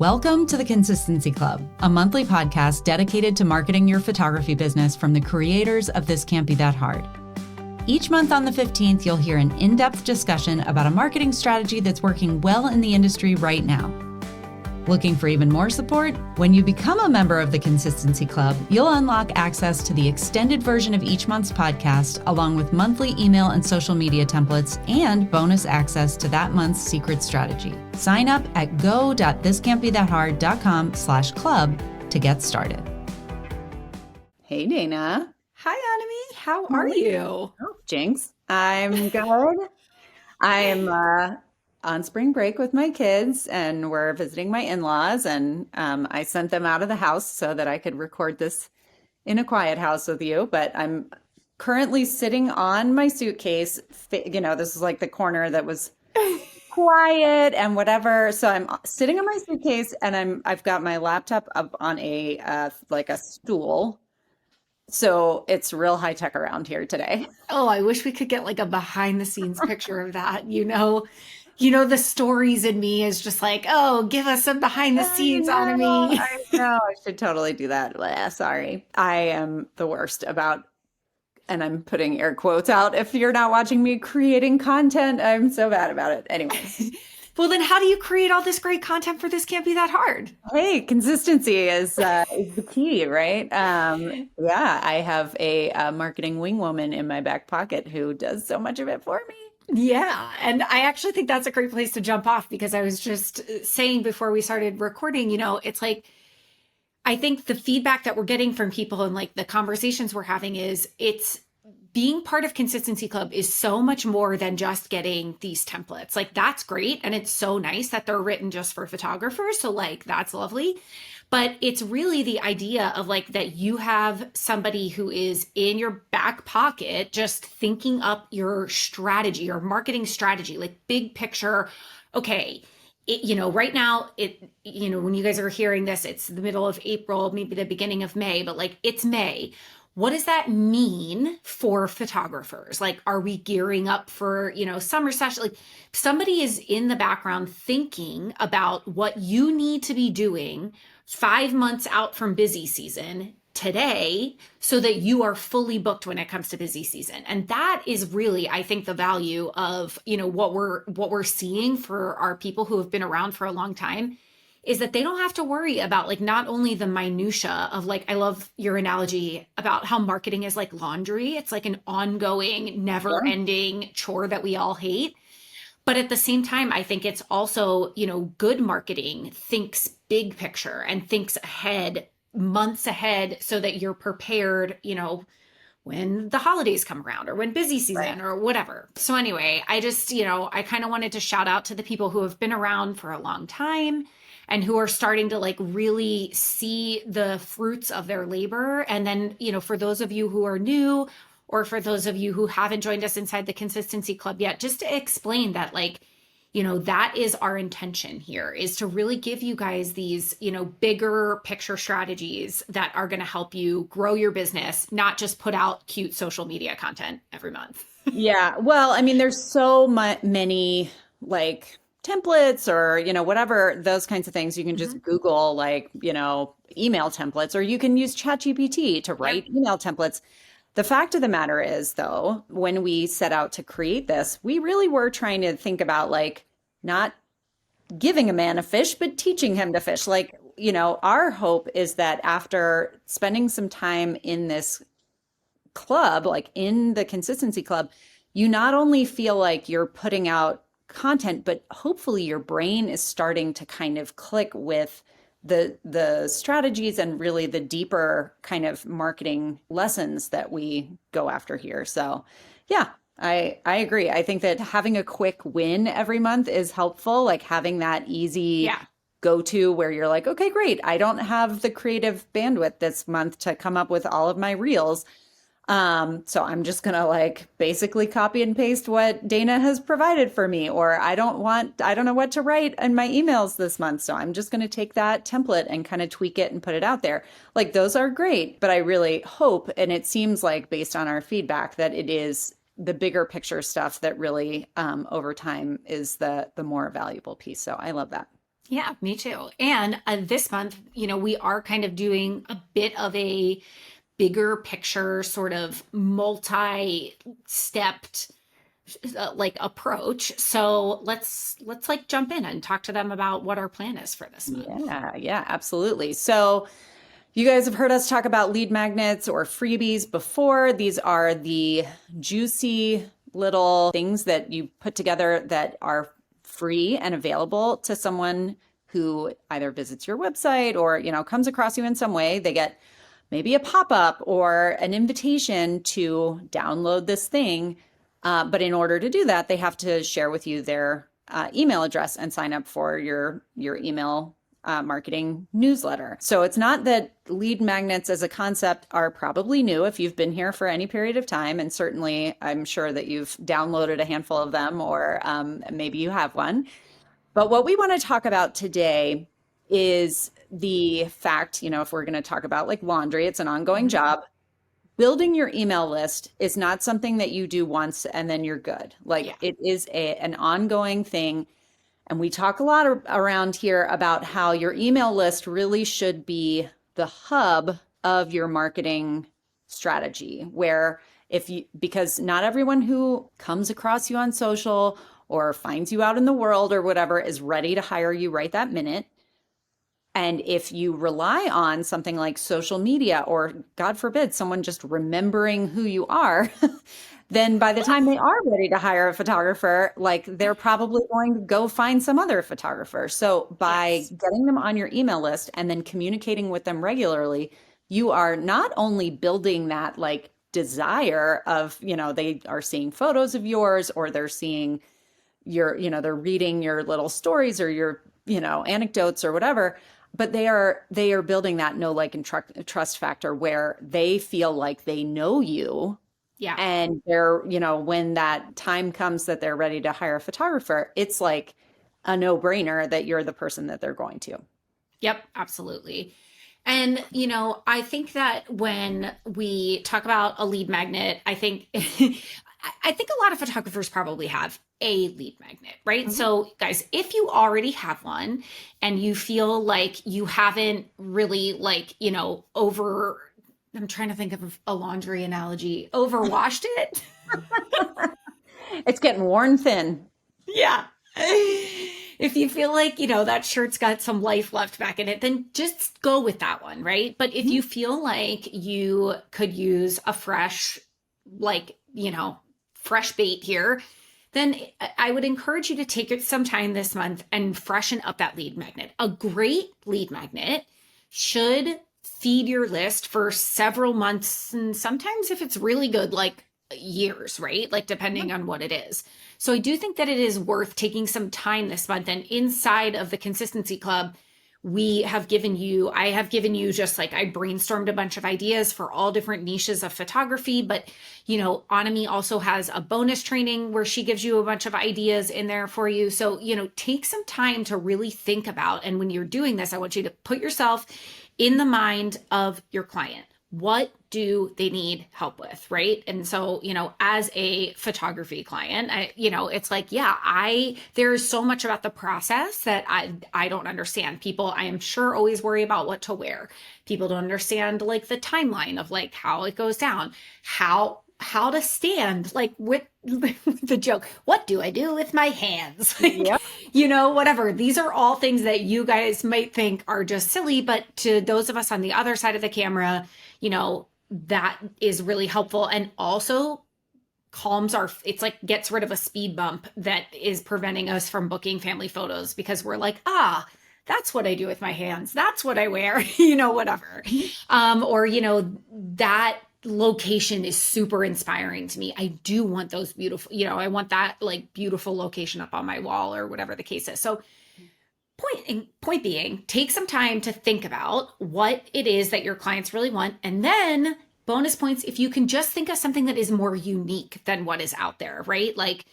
Welcome to the Consistency Club, a monthly podcast dedicated to marketing your photography business from the creators of This Can't Be That Hard. Each month on the 15th, you'll hear an in-depth discussion about a marketing strategy that's working well in the industry right now. Looking for even more support? When you become a member of the Consistency Club, you'll unlock access to the extended version of each month's podcast, along with monthly email and social media templates, and bonus access to that month's secret strategy. Sign up at go.thiscan'tbethathard.com/club to get started. Hey, Dana. Hi, Anami. How are you? Oh, Jinx. I'm good. I am on spring break with my kids, and we're visiting my in-laws, and I sent them out of the house so that I could record this in a quiet house with you. But I'm currently sitting on my suitcase. You know, this is like the corner that was quiet and whatever. So I'm sitting on my suitcase, and I've got my laptop up on a like a stool. So it's real high tech around here today. Oh, I wish we could get like a behind the scenes picture of that. The stories in me is just like, oh, give us some behind the scenes, Anami. I know. I should totally do that. Sorry. I am the worst about, and I'm putting air quotes out, if you're not watching me creating content, I'm so bad about it. Anyway. Well, then how do you create all this great content for This Can't Be That Hard? Hey, consistency is the key, right? Yeah, I have a marketing wingwoman in my back pocket who does so much of it for me. Yeah. And I actually think that's a great place to jump off, because I was just saying before we started recording, it's like, I think the feedback that we're getting from people and like the conversations we're having is it's being part of Consistency Club is so much more than just getting these templates. Like, that's great. And it's so nice that they're written just for photographers. So like, that's lovely. But it's really the idea of like that you have somebody who is in your back pocket, just thinking up your strategy or marketing strategy, like big picture. Okay. Right now, when you guys are hearing this, it's the middle of April, maybe the beginning of May, but like it's May. What does that mean for photographers? Like, are we gearing up for, summer session? Like, somebody is in the background thinking about what you need to be doing 5 months out from busy season today so that you are fully booked when it comes to busy season. And that is really, I think, the value of, what we're seeing for our people who have been around for a long time, is that they don't have to worry about like not only the minutia of like, I love your analogy about how marketing is like laundry. It's like an ongoing, never ending chore that we all hate. But at the same time, I think it's also, good marketing thinks big picture and thinks ahead, months ahead, so that you're prepared, when the holidays come around or when busy season or whatever. So anyway, I just, I kind of wanted to shout out to the people who have been around for a long time and who are starting to like really see the fruits of their labor. And then, for those of you who are new, or for those of you who haven't joined us inside the Consistency Club yet, just to explain that like, that is our intention here, is to really give you guys these, bigger picture strategies that are going to help you grow your business, not just put out cute social media content every month. Yeah. Well, I mean, there's so many like templates or, whatever, those kinds of things. You can just Google like, email templates, or you can use ChatGPT to write email templates. The fact of the matter is, though, when we set out to create this, we really were trying to think about like not giving a man a fish, but teaching him to fish. Like, our hope is that after spending some time in this club, like in the Consistency Club, you not only feel like you're putting out content, but hopefully your brain is starting to kind of click with the strategies and really the deeper kind of marketing lessons that we go after here. So yeah, I agree. I think that having a quick win every month is helpful, like having that easy go-to where you're like, okay, great. I don't have the creative bandwidth this month to come up with all of my reels. So I'm just going to like basically copy and paste what Dana has provided for me, or I don't know what to write in my emails this month. So I'm just going to take that template and kind of tweak it and put it out there. Like, those are great, but I really hope, and it seems like based on our feedback, that it is the bigger picture stuff that really, over time is the more valuable piece. So I love that. Yeah, me too. And this month, we are kind of doing a bit of a bigger picture, sort of multi-stepped like approach. So let's like jump in and talk to them about what our plan is for this month. Yeah, yeah, absolutely. So you guys have heard us talk about lead magnets or freebies before. These are the juicy little things that you put together that are free and available to someone who either visits your website or, comes across you in some way. They get maybe a pop-up or an invitation to download this thing. But in order to do that, they have to share with you their email address and sign up for your email marketing newsletter. So it's not that lead magnets as a concept are probably new if you've been here for any period of time. And certainly I'm sure that you've downloaded a handful of them, or maybe you have one. But what we want to talk about today is the fact, if we're going to talk about like laundry, it's an ongoing job. Building your email list is not something that you do once and then you're good. Like Yeah. it is an ongoing thing. And we talk a lot around here about how your email list really should be the hub of your marketing strategy, where because not everyone who comes across you on social or finds you out in the world or whatever is ready to hire you right that minute. And if you rely on something like social media, or God forbid, someone just remembering who you are, then by the time they are ready to hire a photographer, like they're probably going to go find some other photographer. So by Yes. getting them on your email list and then communicating with them regularly, you are not only building that like desire of, they are seeing photos of yours, or they're seeing they're reading your little stories or your, anecdotes or whatever, but they are building that know, like, and trust factor where they feel like they know you. Yeah. And they're, when that time comes that they're ready to hire a photographer, it's like a no-brainer that you're the person that they're going to. Yep, absolutely. And, I think that when we talk about a lead magnet, I think I think a lot of photographers probably have a lead magnet, right? Mhm. So, guys, if you already have one and you feel like you haven't really like, over I'm trying to think of a laundry analogy, overwashed it. It's getting worn thin. Yeah. If you feel like, that shirt's got some life left back in it, then just go with that one, right? But if Mhm. you feel like you could use a fresh, like, fresh bait here, then I would encourage you to take some time this month and freshen up that lead magnet. A great lead magnet should feed your list for several months, and sometimes if it's really good, like years, right? Like depending on what it is. So I do think that it is worth taking some time this month. And inside of the Consistency Club, I have given you just like I brainstormed a bunch of ideas for all different niches of photography. But, Anami also has a bonus training where she gives you a bunch of ideas in there for you. So, take some time to really think about. And when you're doing this, I want you to put yourself in the mind of your client. What do they need help with, right? And so, as a photography client, it's like, there's so much about the process that I don't understand. People, I am sure, always worry about what to wear. People don't understand like the timeline of like how it goes down, how to stand, like with the joke, what do I do with my hands? Yep. Whatever. These are all things that you guys might think are just silly, but to those of us on the other side of the camera, that is really helpful. And also it's like gets rid of a speed bump that is preventing us from booking family photos because we're like, that's what I do with my hands. That's what I wear, whatever. Or, that location is super inspiring to me. I do want those beautiful, I want that like beautiful location up on my wall or whatever the case is. So point being, take some time to think about what it is that your clients really want. And then bonus points if you can just think of something that is more unique than what is out there, right? Like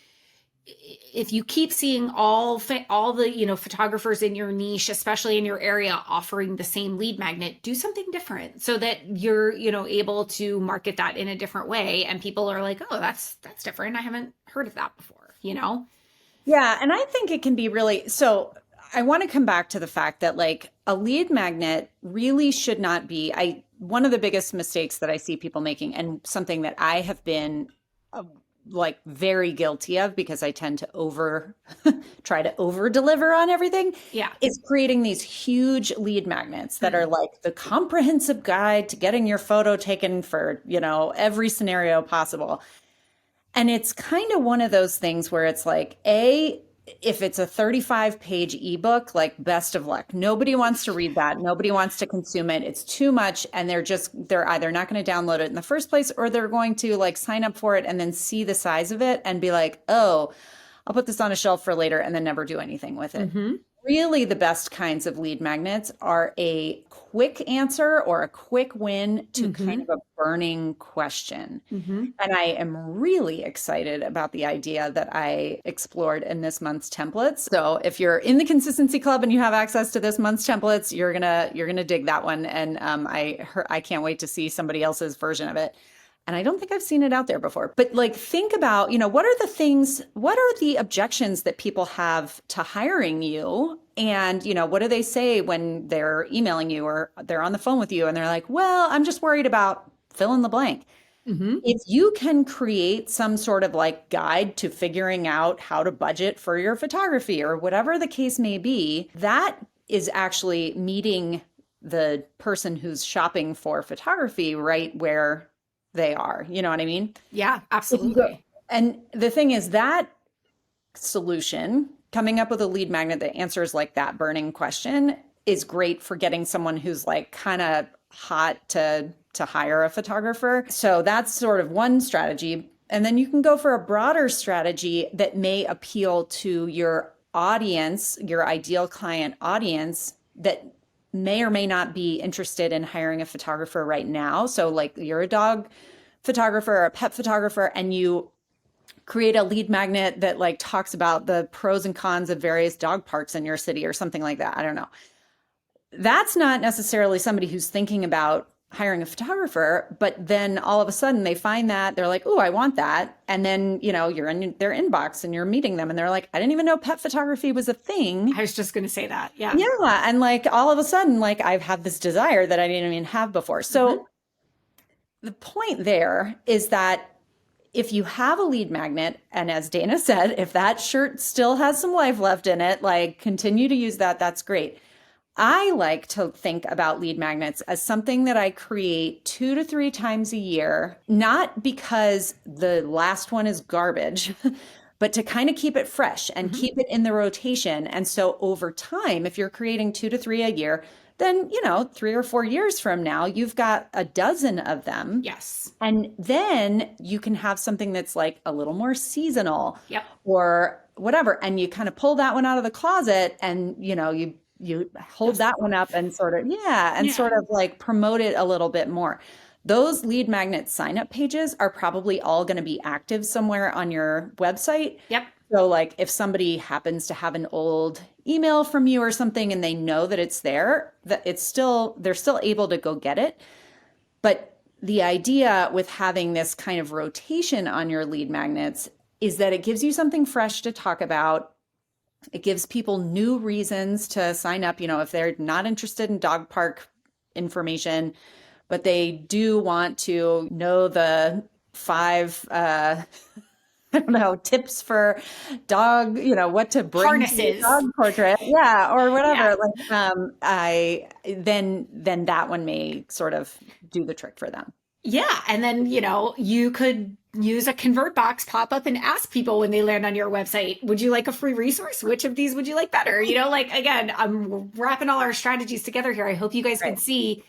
if you keep seeing all the photographers in your niche, especially in your area, offering the same lead magnet, do something different so that you're able to market that in a different way, and people are like, oh, that's different, I haven't heard of that before. Yeah, and I think it can be really so. I want to come back to the fact that like a lead magnet really should not be, one of the biggest mistakes that I see people making, and something that I have been uh, like very guilty of because I tend to try to over deliver on everything, Yeah. is creating these huge lead magnets that are like the comprehensive guide to getting your photo taken for, every scenario possible. And it's kind of one of those things where it's like, if it's a 35-page ebook, like best of luck. Nobody wants to read that. Nobody wants to consume it. It's too much. And they're either not going to download it in the first place, or they're going to like sign up for it and then see the size of it and be like, oh, I'll put this on a shelf for later, and then never do anything with it. Mm-hmm. Really, the best kinds of lead magnets are a quick answer or a quick win to kind of a burning question. And I am really excited about the idea that I explored in this month's templates. So if you're in the Consistency Club and you have access to this month's templates, you're gonna dig that one. And I can't wait to see somebody else's version of it. And I don't think I've seen it out there before. But like, think about, what are the objections that people have to hiring you? And, what do they say when they're emailing you or they're on the phone with you and they're like, well, I'm just worried about fill in the blank. If you can create some sort of like guide to figuring out how to budget for your photography or whatever the case may be, that is actually meeting the person who's shopping for photography right where they are. You know what I mean? Yeah, absolutely. And the thing is, that solution, coming up with a lead magnet that answers like that burning question, is great for getting someone who's like kind of hot to hire a photographer. So that's sort of one strategy. And then you can go for a broader strategy that may appeal to your audience, your ideal client audience, that may or may not be interested in hiring a photographer right now. So like, you're a dog photographer or a pet photographer, and you create a lead magnet that like talks about the pros and cons of various dog parks in your city or something like that. I don't know. That's not necessarily somebody who's thinking about hiring a photographer, but then all of a sudden they find that they're like, oh, I want that. And then, you're in their inbox and you're meeting them and they're like, I didn't even know pet photography was a thing. I was just going to say that. Yeah. Yeah. And like, all of a sudden, like, I've had this desire that I didn't even have before. So the point there is that if you have a lead magnet, and as Dana said, if that shirt still has some life left in it, like, continue to use that. That's great. I like to think about lead magnets as something that I create 2 to 3 times a year, not because the last one is garbage, but to kind of keep it fresh and keep it in the rotation. And so over time, if you're creating 2 to 3 a year, then, 3 or 4 years from now, you've got a dozen of them. Yes. And then you can have something that's like a little more seasonal. Yep. Or whatever. And you kind of pull that one out of the closet and, you hold that one up and sort of like promote it a little bit more. Those lead magnet sign up pages are probably all going to be active somewhere on your website. Yep. So like, if somebody happens to have an old email from you or something and they know that it's there, that they're still able to go get it. But the idea with having this kind of rotation on your lead magnets is that it gives you something fresh to talk about. It gives people new reasons to sign up, if they're not interested in dog park information, but they do want to know the 5, I don't know, tips for dog, what to bring Harnesses. to your dog portrait. Yeah. Or whatever. Yeah. Then that one may sort of do the trick for them. Yeah. And then, you could use a convert box pop up and ask people when they land on your website, would you like a free resource? Which of these would you like better? Again, I'm wrapping all our strategies together here. I hope you guys can see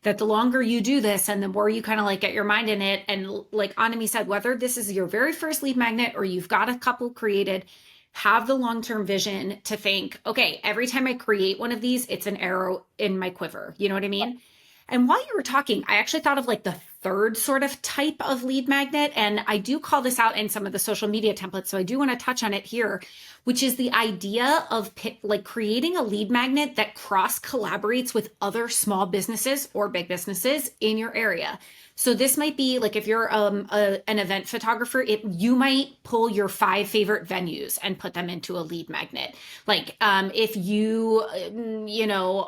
that the longer you do this and the more you kind of like get your mind in it. And like Anami said, whether this is your very first lead magnet or you've got a couple created, have the long-term vision to think, okay, every time I create one of these, it's an arrow in my quiver. You know what I mean? And while you were talking, I actually thought of like the third sort of type of lead magnet. And I do call this out in some of the social media templates. So I do want to touch on it here, which is the idea of like creating a lead magnet that cross collaborates with other small businesses or big businesses in your area. So this might be like if you're an event photographer, you might pull your 5 favorite venues and put them into a lead magnet. Like if you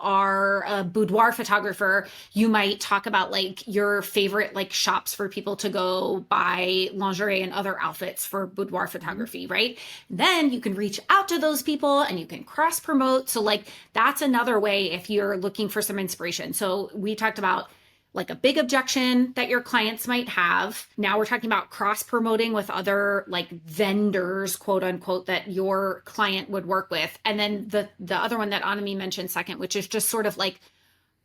are a boudoir photographer, you might talk about like your favorite like shops for people to go buy lingerie and other outfits for boudoir photography, right? Then you can reach out to those people and you can cross promote. So like that's another way if you're looking for some inspiration. So we talked about like a big objection that your clients might have. Now we're talking about cross promoting with other like vendors, quote unquote, that your client would work with. And then the other one that Anami mentioned second, which is just sort of like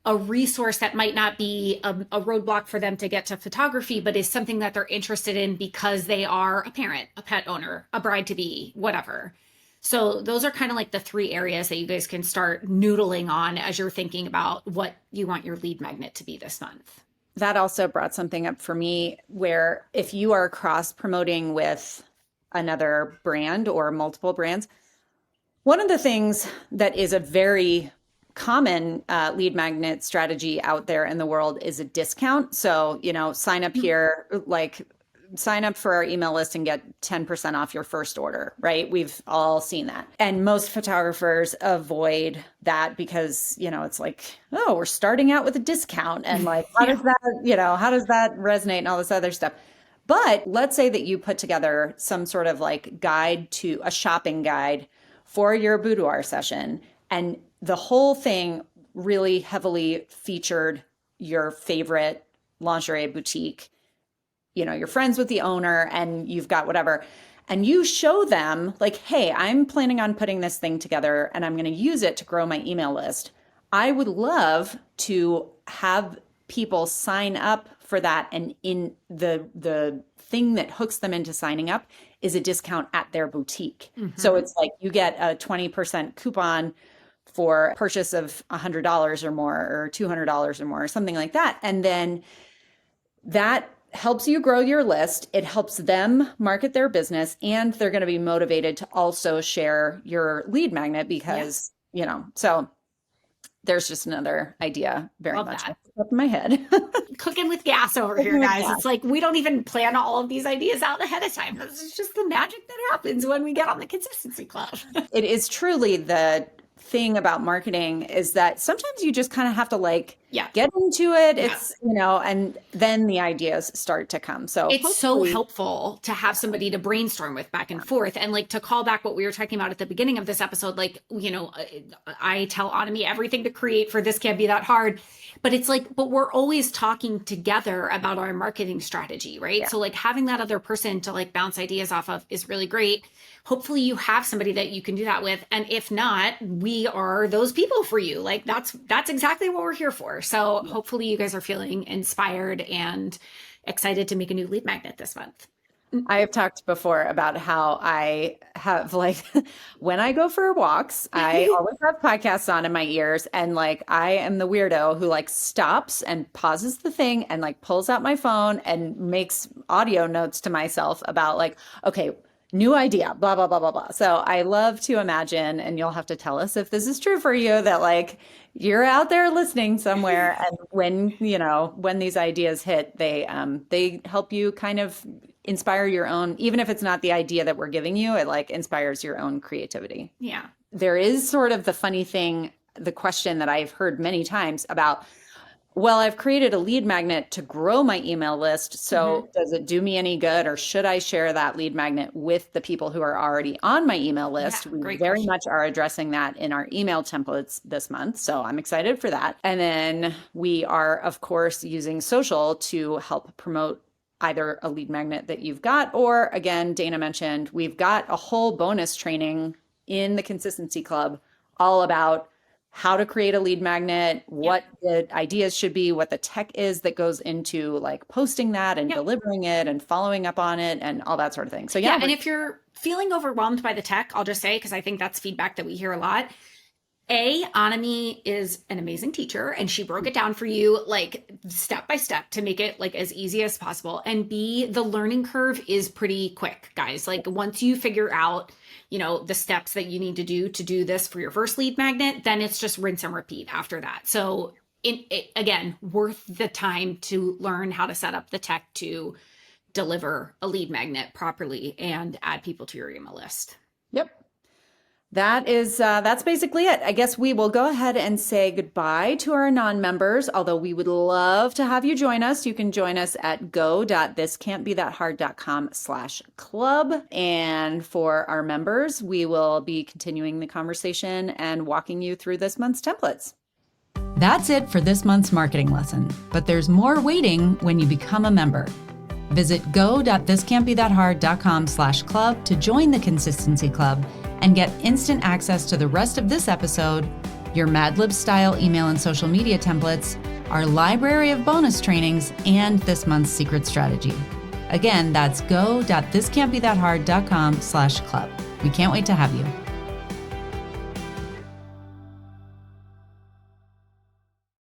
a resource that might not be a roadblock for them to get to photography, but is something that they're interested in because they are a parent, a pet owner, a bride to be, whatever. So those are kind of like the 3 areas that you guys can start noodling on as you're thinking about what you want your lead magnet to be this month. That also brought something up for me where if you are cross promoting with another brand or multiple brands, one of the things that is a very common lead magnet strategy out there in the world is a discount. So, sign up here, like sign up for our email list and get 10% off your first order, right? We've all seen that. And most photographers avoid that because, it's like, oh, we're starting out with a discount. And like, how does that resonate and all this other stuff? But let's say that you put together some sort of like guide to a shopping guide for your boudoir session. And the whole thing really heavily featured your favorite lingerie boutique. You're friends with the owner and you've got whatever, and you show them like, hey, I'm planning on putting this thing together and I'm going to use it to grow my email list. I would love to have people sign up for that. And in the thing that hooks them into signing up is a discount at their boutique. Mm-hmm. So it's like you get a 20% coupon for purchase of $100 or more, or $200 or more, or something like that. And then that helps you grow your list. It helps them market their business, and they're going to be motivated to also share your lead magnet because, so there's just another idea very Love much up in my head. Cooking with gas over here, guys. It's like we don't even plan all of these ideas out ahead of time. This is just the magic that happens when we get on the Consistency Club. It is truly the thing about marketing is that sometimes you just kind of have to get into it. It's, and then the ideas start to come. So it's so helpful to have somebody to brainstorm with back and forth. And like to call back what we were talking about at the beginning of this episode, I tell Anami everything to create for This Can't Be That Hard. But it's like, but we're always talking together about our marketing strategy, right? Yeah. So like having that other person to like bounce ideas off of is really great. Hopefully you have somebody that you can do that with. And if not, we are those people for you. Like that's exactly what we're here for. So hopefully you guys are feeling inspired and excited to make a new lead magnet this month. I have talked before about how I have when I go for walks, I always have podcasts on in my ears, and I am the weirdo who stops and pauses the thing and pulls out my phone and makes audio notes to myself about okay, new idea, blah, blah, blah, blah, blah. So I love to imagine, and you'll have to tell us if this is true for you, that you're out there listening somewhere. And when these ideas hit, they help you kind of inspire your own, even if it's not the idea that we're giving you, it inspires your own creativity. Yeah. There is sort of the funny thing, the question that I've heard many times about, well, I've created a lead magnet to grow my email list. So does it do me any good, or should I share that lead magnet with the people who are already on my email list? Yeah, we very much are addressing that in our email templates this month. So I'm excited for that. And then we are, of course, using social to help promote either a lead magnet that you've got, or again, Dana mentioned, we've got a whole bonus training in the Consistency Club all about how to create a lead magnet, what the ideas should be, what the tech is that goes into posting that and delivering it and following up on it and all that sort of thing. So and if you're feeling overwhelmed by the tech, I'll just say, because I think that's feedback that we hear a lot, Anami is an amazing teacher and she broke it down for you like step by step to make it like as easy as possible. And B, the learning curve is pretty quick, guys. Like once you figure out, the steps that you need to do this for your first lead magnet, then it's just rinse and repeat after that. So again, worth the time to learn how to set up the tech to deliver a lead magnet properly and add people to your email list. Yep. That's basically it. I guess we will go ahead and say goodbye to our non-members, although we would love to have you join us. You can join us at go.thiscan'tbethathard.com/club. And for our members, we will be continuing the conversation and walking you through this month's templates. That's it for this month's marketing lesson, but there's more waiting when you become a member. Visit go.thiscan'tbethathard.com/club to join the Consistency Club and get instant access to the rest of this episode, your Mad Lib style email and social media templates, our library of bonus trainings, and this month's secret strategy. Again, that's go.thiscan'tbethathard.com/club. We can't wait to have you.